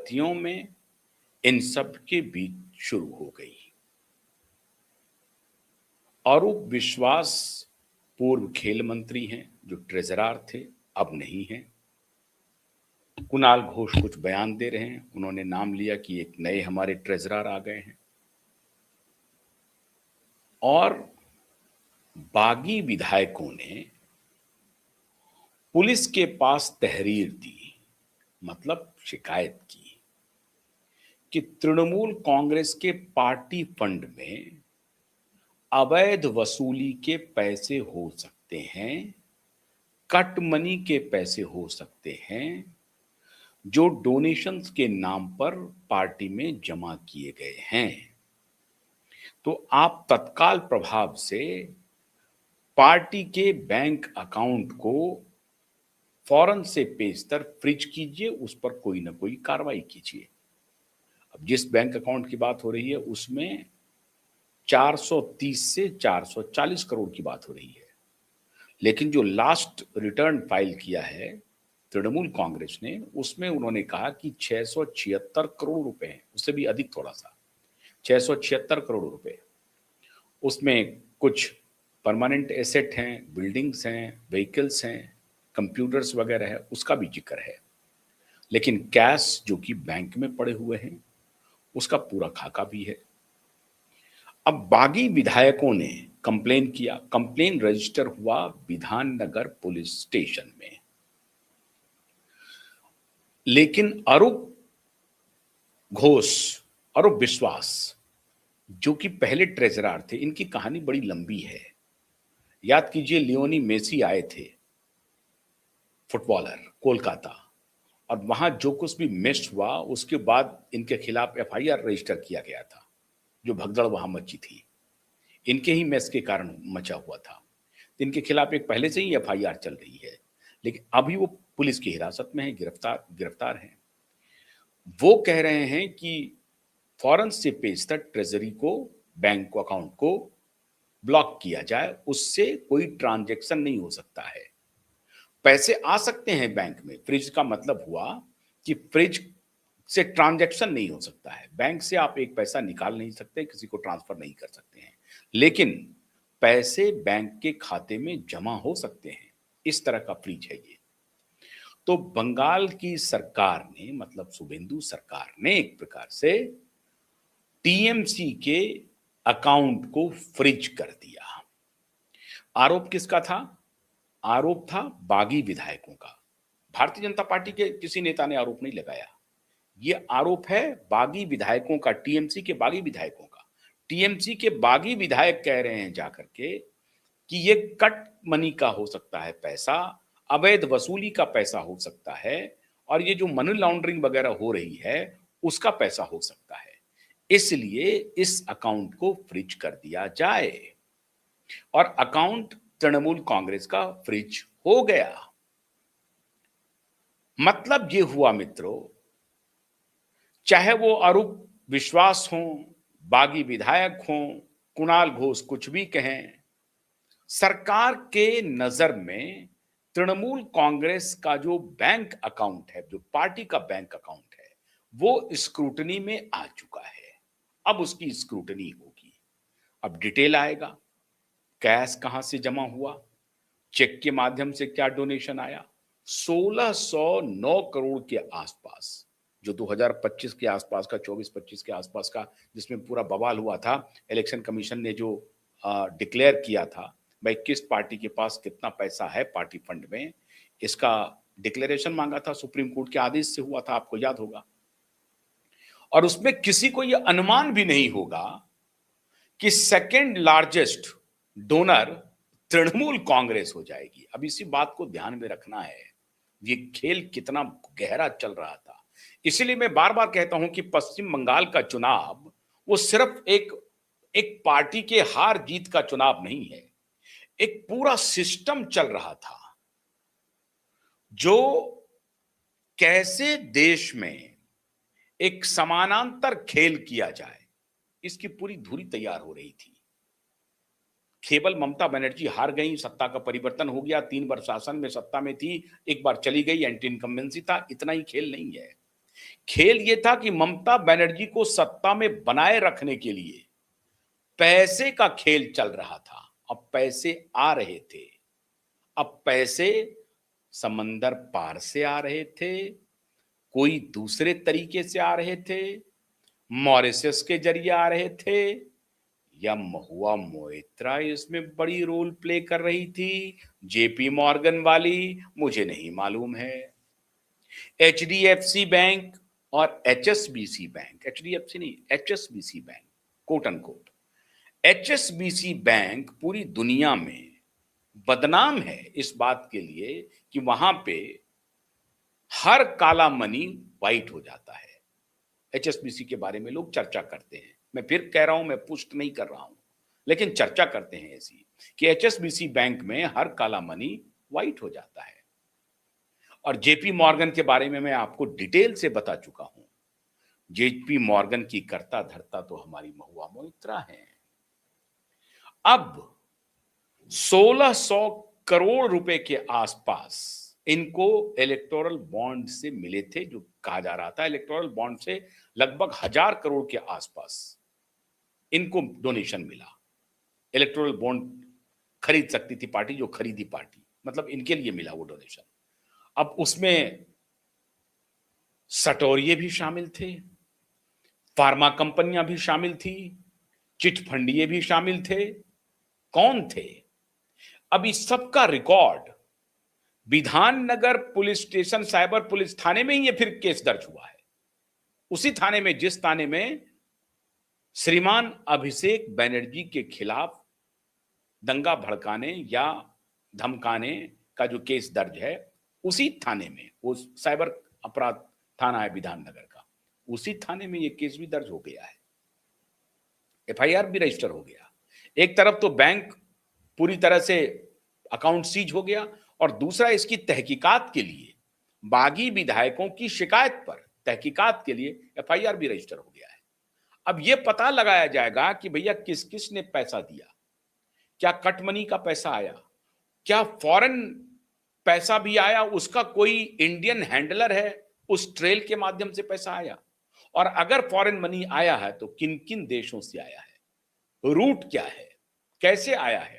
तियों में इन सब के बीच शुरू हो गई। अरूप विश्वास पूर्व खेल मंत्री हैं, जो ट्रेजरर थे, अब नहीं हैं। कुणाल घोष कुछ बयान दे रहे हैं, उन्होंने नाम लिया कि एक नए हमारे ट्रेजरर आ गए हैं। और बागी विधायकों ने पुलिस के पास तहरीर दी, मतलब शिकायत की कि तृणमूल कांग्रेस के पार्टी फंड में अवैध वसूली के पैसे हो सकते हैं, कट मनी के पैसे हो सकते हैं, जो डोनेशंस के नाम पर पार्टी में जमा किए गए हैं। तो आप तत्काल प्रभाव से पार्टी के बैंक अकाउंट को फौरन से पेशतर फ्रीज कीजिए, उस पर कोई ना कोई कार्रवाई कीजिए। अब जिस बैंक अकाउंट की बात हो रही है उसमें 430 से 440 करोड़ की बात हो रही है, लेकिन जो लास्ट रिटर्न फाइल किया है तृणमूल कांग्रेस ने, उसमें उन्होंने कहा कि 676 करोड़ रुपए हैं, उससे भी अधिक थोड़ा सा, 676 करोड़ रुपए। उसमें कुछ परमानेंट एसेट हैं, बिल्डिंग्स हैं, व्हीकल्स हैं, कंप्यूटर्स वगैरह है, उसका भी जिक्र है। लेकिन कैश जो कि बैंक में पड़े हुए हैं उसका पूरा खाका भी है। अब बागी विधायकों ने कंप्लेन किया, कंप्लेन रजिस्टर हुआ विधाननगर पुलिस स्टेशन में। लेकिन अरूप विश्वास जो कि पहले ट्रेजरर थे, इनकी कहानी बड़ी लंबी है। याद कीजिए, लियोनी मेसी आए थे, फुटबॉलर, कोलकाता, और वहां जो कुछ भी मिस हुआ उसके बाद इनके खिलाफ एफआईआर रजिस्टर किया गया था, जो भगदड़ वहां मची थी, इनके ही मिस के कारण मचा हुआ था। इनके खिलाफ एक पहले से ही एफआईआर चल रही है, लेकिन अभी वो पुलिस की हिरासत में है, गिरफ्तार हैं। वो कह रहे हैं कि फौरन से पेशतर ट्रेजरी को, बैंक को, अकाउंट को ब्लॉक किया जाए, उससे कोई ट्रांजैक्शन नहीं हो सकता है। पैसे आ सकते हैं बैंक में, फ्रिज का मतलब हुआ कि फ्रिज से ट्रांजैक्शन नहीं हो सकता है, बैंक से आप एक पैसा निकाल नहीं सकते, किसी को ट्रांसफर नहीं कर सकते हैं, लेकिन पैसे बैंक के खाते में जमा हो सकते हैं। इस तरह का फ्रिज है ये। तो बंगाल की सरकार ने, मतलब शुभेंदु सरकार ने, एक प्रकार से टीएमसी के अकाउंट को फ्रीज कर दिया। आरोप किसका था? आरोप था बागी विधायकों का। भारतीय जनता पार्टी के किसी नेता ने आरोप नहीं लगाया। ये आरोप है बागी विधायकों का, टीएमसी के बागी विधायकों का। टीएमसी के बागी विधायक कह रहे हैं जाकर के कि ये कट मनी का हो सकता है पैसा, अवैध वसूली का पैसा हो सकता है, और ये जो मनी लॉन्ड्रिंग वगैरह हो रही है उसका पैसा हो सकता है, इसलिए इस अकाउंट को फ्रीज कर दिया जाए। और अकाउंट तृणमूल कांग्रेस का फ्रीज हो गया। मतलब ये हुआ मित्रों, चाहे वो अरूप विश्वास हो, बागी विधायक हो, कुणाल घोष कुछ भी कहें, सरकार के नजर में तृणमूल कांग्रेस का जो बैंक अकाउंट है, जो पार्टी का बैंक अकाउंट है, वो स्क्रूटनी में आ चुका है। अब उसकी स्क्रूटनी होगी, अब डिटेल आएगा, कैश कहां से जमा हुआ, चेक के माध्यम से क्या डोनेशन आया। 1609 करोड़ के आसपास, जो 2025 के आसपास का, 24-25 के आसपास का, जिसमें पूरा बवाल हुआ था, इलेक्शन कमीशन ने जो डिक्लेयर किया था भाई किस पार्टी के पास कितना पैसा है पार्टी फंड में, इसका डिक्लेरेशन मांगा था, सुप्रीम कोर्ट के आदेश से हुआ था, आपको याद होगा। और उसमें किसी को यह अनुमान भी नहीं होगा कि second largest donor Trinamool Congress हो जाएगी। अब इसी बात को ध्यान में रखना है, ये खेल कितना गहरा चल रहा था। इसलिए मैं बार बार कहता हूं कि पश्चिम बंगाल का चुनाव वो सिर्फ एक पार्टी के हार जीत का चुनाव नहीं है, एक पूरा सिस्टम चल रहा था, जो कैसे देश में एक समानांतर खेल किया जाए, इसकी पूरी धुरी तैयार हो रही थी। केवल ममता बनर्जी हार गई, सत्ता का परिवर्तन हो गया, 3 वर्ष शासन में सत्ता में थी, एक बार चली गई, एंटी इनकम्बेंसी था, इतना ही खेल नहीं है। खेल ये था कि ममता बनर्जी को सत्ता में बनाए रखने के लिए पैसे का खेल चल रहा था। अब पैसे आ रहे थे, अब पैसे समंदर पार से आ रहे थे, कोई दूसरे तरीके से आ रहे थे, मॉरिशस के जरिए आ रहे थे, या महुआ मोइत्रा इसमें बड़ी रोल प्ले कर रही थी, जेपी मॉर्गन वाली, मुझे नहीं मालूम है। एचडीएफसी बैंक और एचएसबीसी बैंक, एचडीएफसी नहीं, एचएसबीसी बैंक, कोट अन कोट, एचएसबीसी बैंक पूरी दुनिया में बदनाम है इस बात के लिए कि वहां पे हर काला मनी वाइट हो जाता है। एचएसबीसी के बारे में लोग चर्चा करते हैं, मैं फिर कह रहा हूं, मैं पुष्ट नहीं कर रहा हूं, लेकिन चर्चा करते हैं ऐसी कि एचएसबीसी बैंक में हर काला मनी वाइट हो जाता है। और जेपी मॉर्गन के बारे में मैं आपको डिटेल से बता चुका हूं। जेपी मॉर्गन की कर्ता धर्ता तो हमारी महुआ मोइत्रा है। अब 1600 करोड़ रुपए के आसपास इनको इलेक्टोरल बॉन्ड से मिले थे, जो कहा जा रहा था इलेक्टोरल बॉन्ड से लगभग 1000 करोड़ के आसपास इनको डोनेशन मिला। इलेक्टोरल बॉन्ड खरीद सकती थी पार्टी, जो खरीदी पार्टी, मतलब इनके लिए मिला वो डोनेशन। अब उसमें सटोरिये भी शामिल थे, फार्मा कंपनियां भी शामिल थी, चिट फंडिये भी शामिल थे। कौन थे? अब इस सबका record Bidhannagar police station cyber police थाने में ही ये फिर केस दर्ज हुआ है, उसी थाने में जिस थाने में श्रीमान अभिषेक बनर्जी के खिलाफ दंगा भड़काने या धमकाने का जो केस दर्ज है, उसी थाने में, वो साइबर अपराध थाना है विधाननगर का, उसी थाने में ये केस भी दर्ज हो गया है, एफआईआर भी रजिस्टर हो गया। एक तरफ तो बैंक पूरी तरह से अकाउंट सीज हो गया, और दूसरा इसकी तहकीकात के लिए बागी विधायकों की शिकायत पर तहकीकात के लिए एफआईआर भी रजिस्टर हो गया है। अब यह पता लगाया जाएगा कि भैया किस किस ने पैसा दिया, क्या कट मनी का पैसा आया, क्या फॉरेन पैसा भी आया, उसका कोई इंडियन हैंडलर है, उस ट्रेल के माध्यम से पैसा आया, और अगर फॉरेन मनी आया है तो किन किन देशों से आया है, रूट क्या है, कैसे आया है,